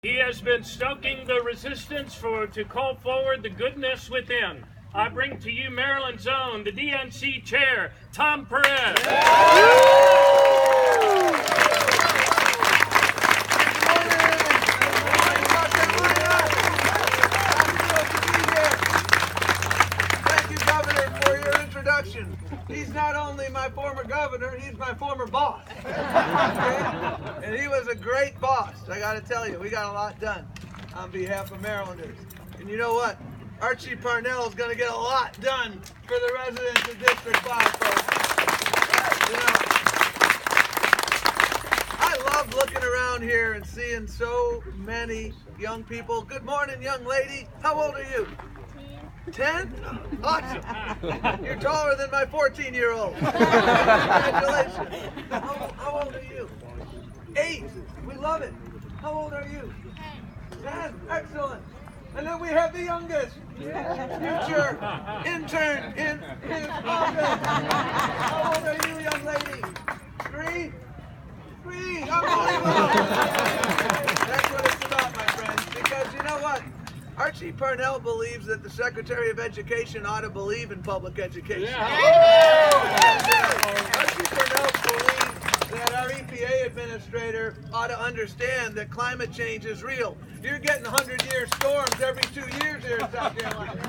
He has been stoking the resistance to call forward the goodness within. I bring to you Maryland's own, the DNC chair, Tom Perez. He's not only my former governor, he's my former boss. Okay? And he was a great boss. I got to tell you, we got a lot done on behalf of Marylanders. And you know what? Archie Parnell is going to get a lot done for the residents of District 5, folks. You know, I love looking around here and seeing so many young people. Good morning, young lady. How old are you? 10? Awesome. You're taller than my 14-year-old. Congratulations. How old are you? 8. We love it. How old are you? 10. Excellent. And then we have the youngest future intern in his office. How old are you, young lady? 3? 3. Unbelievable. That's what it's about, my friends. Because you know what? Archie Parnell believes that the Secretary of Education ought to believe in public education. Yeah. Archie Parnell believes that our EPA administrator ought to understand that climate change is real. You're getting 100-year storms every 2 years here in South Carolina.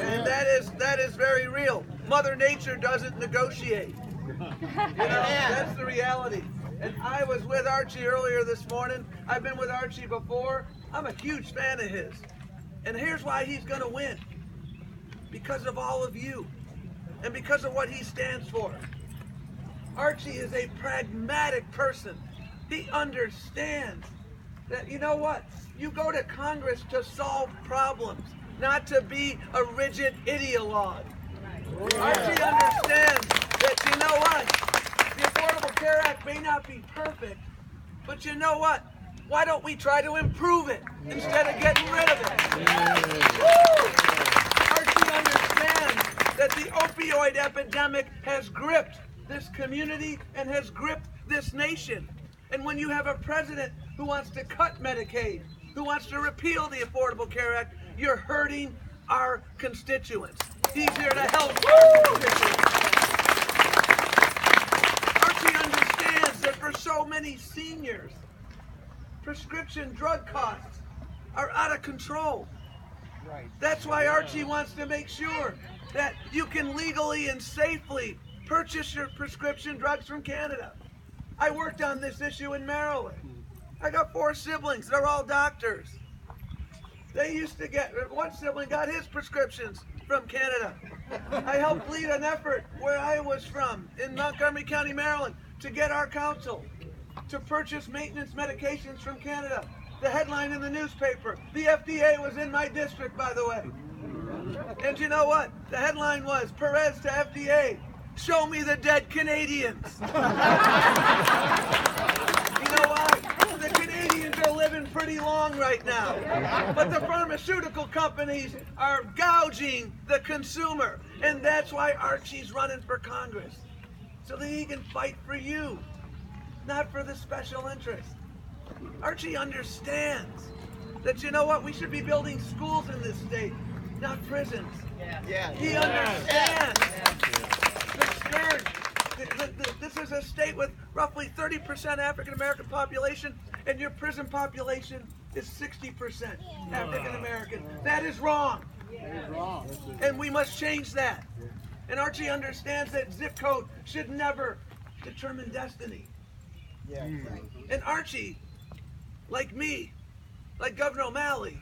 And that is very real. Mother Nature doesn't negotiate. You know, that's the reality. And I was with Archie earlier this morning. I've been with Archie before. I'm a huge fan of his. And here's why he's going to win. Because of all of you. And because of what he stands for. Archie is a pragmatic person. He understands that, you know what? You go to Congress to solve problems, not to be a rigid ideologue. Archie understands that, you know what? The Affordable Care Act may not be perfect, but you know what? Why don't we try to improve it instead of getting rid of it? Archie understands that the opioid epidemic has gripped this community and has gripped this nation. And when you have a president who wants to cut Medicaid, who wants to repeal the Affordable Care Act, you're hurting our constituents. He's here to help our constituents. Archie understands that for so many seniors, prescription drug costs are out of control. Right. That's why Archie wants to make sure that you can legally and safely purchase your prescription drugs from Canada. I worked on this issue in Maryland. I got 4 siblings. They're all doctors. They used to get, one sibling got his prescriptions from Canada. I helped lead an effort where I was from in Montgomery County, Maryland, to get our council to purchase maintenance medications from Canada. The headline in the newspaper, the FDA was in my district, by the way. And you know what? The headline was, Perez to FDA, show me the dead Canadians. You know why? The Canadians are living pretty long right now. But the pharmaceutical companies are gouging the consumer. And that's why Archie's running for Congress. So that he can fight for you. Not for the special interest. Archie understands that, you know what, we should be building schools in this state, not prisons. Yeah. He understands the scourge. This is a state with roughly 30% African American population, and your prison population is 60% African American. That is wrong. And we must change that. And Archie understands that zip code should never determine destiny. Yeah. And Archie, like me, like Governor O'Malley,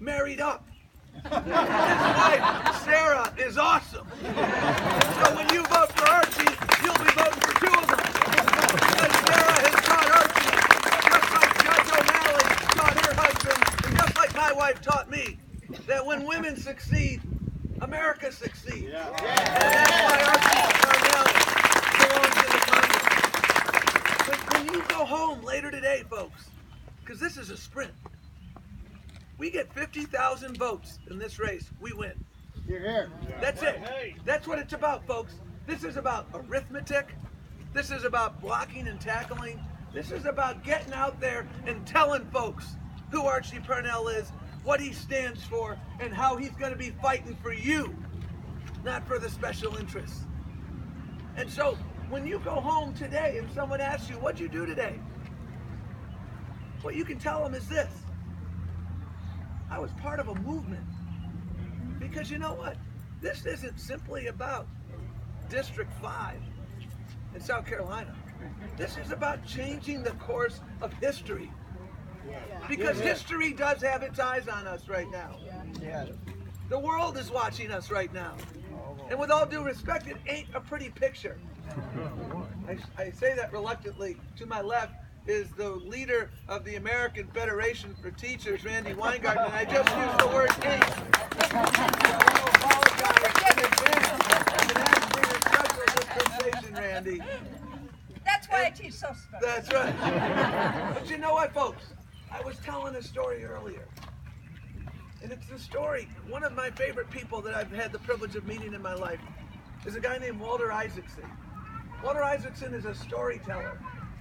married up. His wife, Sarah, is awesome. And so when you vote for Archie, you'll be voting for 2 of them. Because Sarah has taught Archie, just like Judge O'Malley taught her husband, and just like my wife taught me, that when women succeed, America succeeds. Yeah. And that's why Archie Parnell belongs in the Congress. When you go home later today, folks, because this is a sprint, we get 50,000 votes in this race, we win. You're here. That's it. That's what it's about, folks. This is about arithmetic. This is about blocking and tackling. This is about getting out there and telling folks who Archie Parnell is, what he stands for, and how he's going to be fighting for you, not for the special interests. And so, when you go home today and someone asks you, what'd you do today? What you can tell them is this: I was part of a movement. Because you know what? This isn't simply about District 5 in South Carolina. This is about changing the course of history. Because history does have its eyes on us right now. The world is watching us right now. And with all due respect, it ain't a pretty picture. I say that reluctantly. To my left is the leader of the American Federation for Teachers, Randy Weingarten, and I just used the word ain't. I want to apologize in advance and ask for your special dispensation, Randy. That's why I teach social studies. That's right. But you know what, folks? I was telling a story earlier. And it's the story, one of my favorite people that I've had the privilege of meeting in my life is a guy named Walter Isaacson. Walter Isaacson is a storyteller.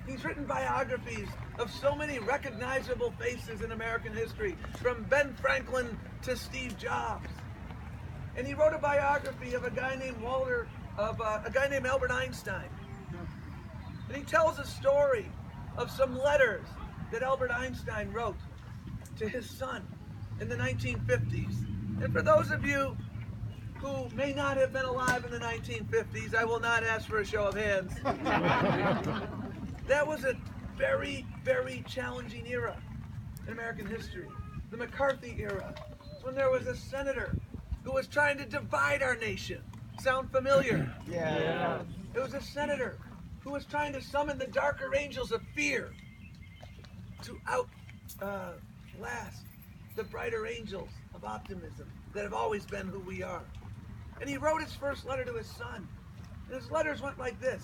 He's written biographies of so many recognizable faces in American history, from Ben Franklin to Steve Jobs. And he wrote a biography of a guy named Albert Einstein. And he tells a story of some letters that Albert Einstein wrote to his son in the 1950s. And for those of you who may not have been alive in the 1950s, I will not ask for a show of hands. That was a very, very challenging era in American history. The McCarthy era, when there was a senator who was trying to divide our nation. Sound familiar? Yeah. It was a senator who was trying to summon the darker angels of fear to outlast the brighter angels of optimism that have always been who we are. And he wrote his first letter to his son. And his letters went like this: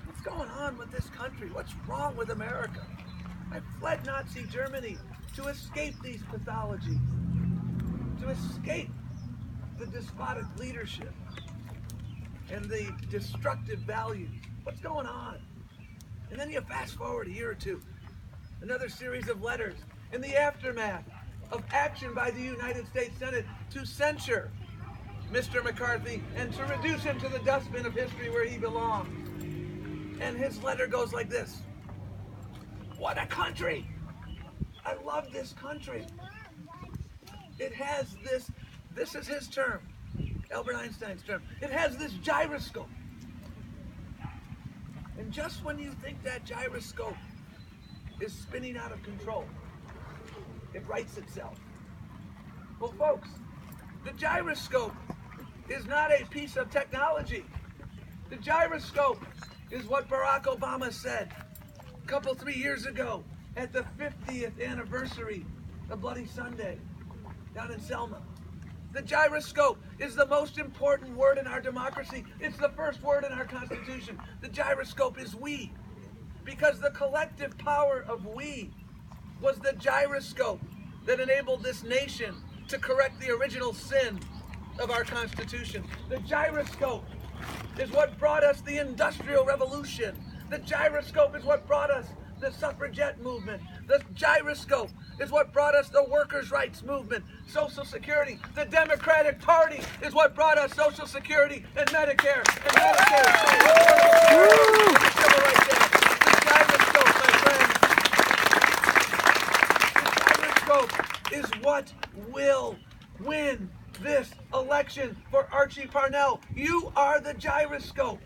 what's going on with this country? What's wrong with America? I fled Nazi Germany to escape these pathologies, to escape the despotic leadership and the destructive values. What's going on? And then you fast forward a year or two, another series of letters in the aftermath of action by the United States Senate to censure Mr. McCarthy and to reduce him to the dustbin of history where he belongs. And his letter goes like this: what a country! I love this country. It has this is his term, Albert Einstein's term. It has this gyroscope. And just when you think that gyroscope is spinning out of control, it rights itself. Well, folks, the gyroscope is not a piece of technology. The gyroscope is what Barack Obama said a 3 years ago at the 50th anniversary of Bloody Sunday down in Selma. The gyroscope is the most important word in our democracy. It's the first word in our Constitution. The gyroscope is we, because the collective power of we was the gyroscope that enabled this nation to correct the original sin of our Constitution. The gyroscope is what brought us the Industrial Revolution. The gyroscope is what brought us the suffragette movement. The gyroscope is what brought us the workers' rights movement, Social Security. The Democratic Party is what brought us Social Security and Medicare and Medicaid. The Civil Rights Act. The gyroscope, my friends. The gyroscope is what will win this election for Archie Parnell. You are the gyroscope,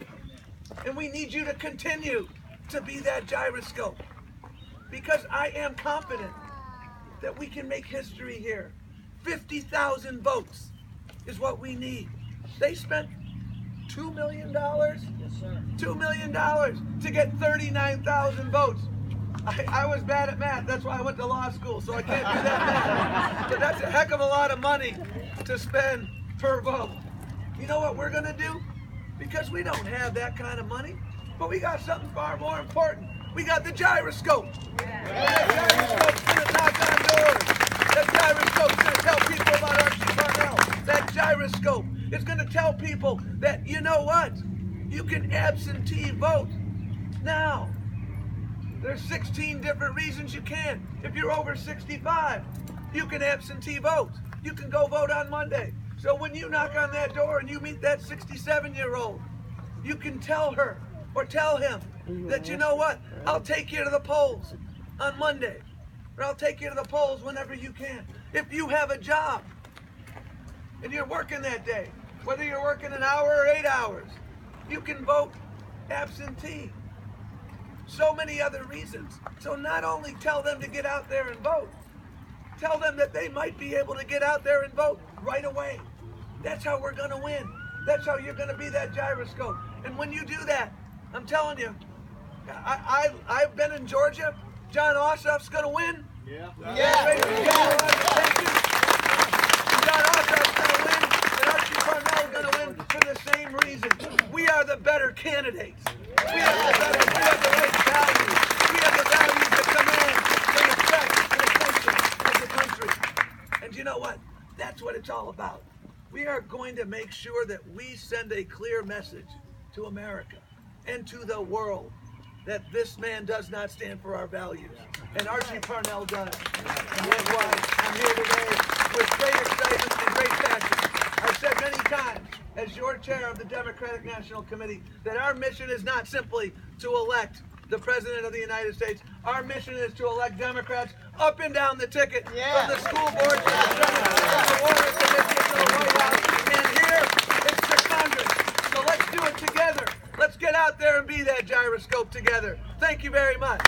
and we need you to continue to be that gyroscope, because I am confident that we can make history here. 50,000 votes is what we need. They spent $2 million? Yes, sir. $2 million to get 39,000 votes. I was bad at math, that's why I went to law school, so I can't do that math. But that's a heck of a lot of money to spend per vote. You know what we're gonna do? Because we don't have that kind of money, but we got something far more important. We got the gyroscope. That gyroscope's gonna knock on doors. That gyroscope's gonna tell people about Archie Parnell. That gyroscope is gonna tell people that, you know what? You can absentee vote now. There's 16 different reasons you can. If you're over 65, you can absentee vote. You can go vote on Monday. So when you knock on that door and you meet that 67-year-old, you can tell her or tell him that, you know what, I'll take you to the polls on Monday, or I'll take you to the polls whenever you can. If you have a job and you're working that day, whether you're working an hour or 8 hours, you can vote absentee. So many other reasons. So not only tell them to get out there and vote, tell them that they might be able to get out there and vote right away. That's how we're going to win. That's how you're going to be that gyroscope. And when you do that, I'm telling you, I've been in Georgia. John Ossoff's going to win. Yeah. Thank you. John Ossoff's going to win, and Archie Parnell is going to win for the same reason. We are the better candidates. We have the right values. We have the values that command the respect and attention of the country. And you know what? That's what it's all about. We are going to make sure that we send a clear message to America and to the world that this man does not stand for our values. And Archie Parnell does. And that's why I'm here today with great excitement and great passion. I've said many times, as your chair of the Democratic National Committee, that our mission is not simply to elect the President of the United States. Our mission is to elect Democrats up and down the ticket, from the school board to the Senate, from the Water Committee to the White House, and here it's the Congress. So let's do it together. Let's get out there and be that gyroscope together. Thank you very much.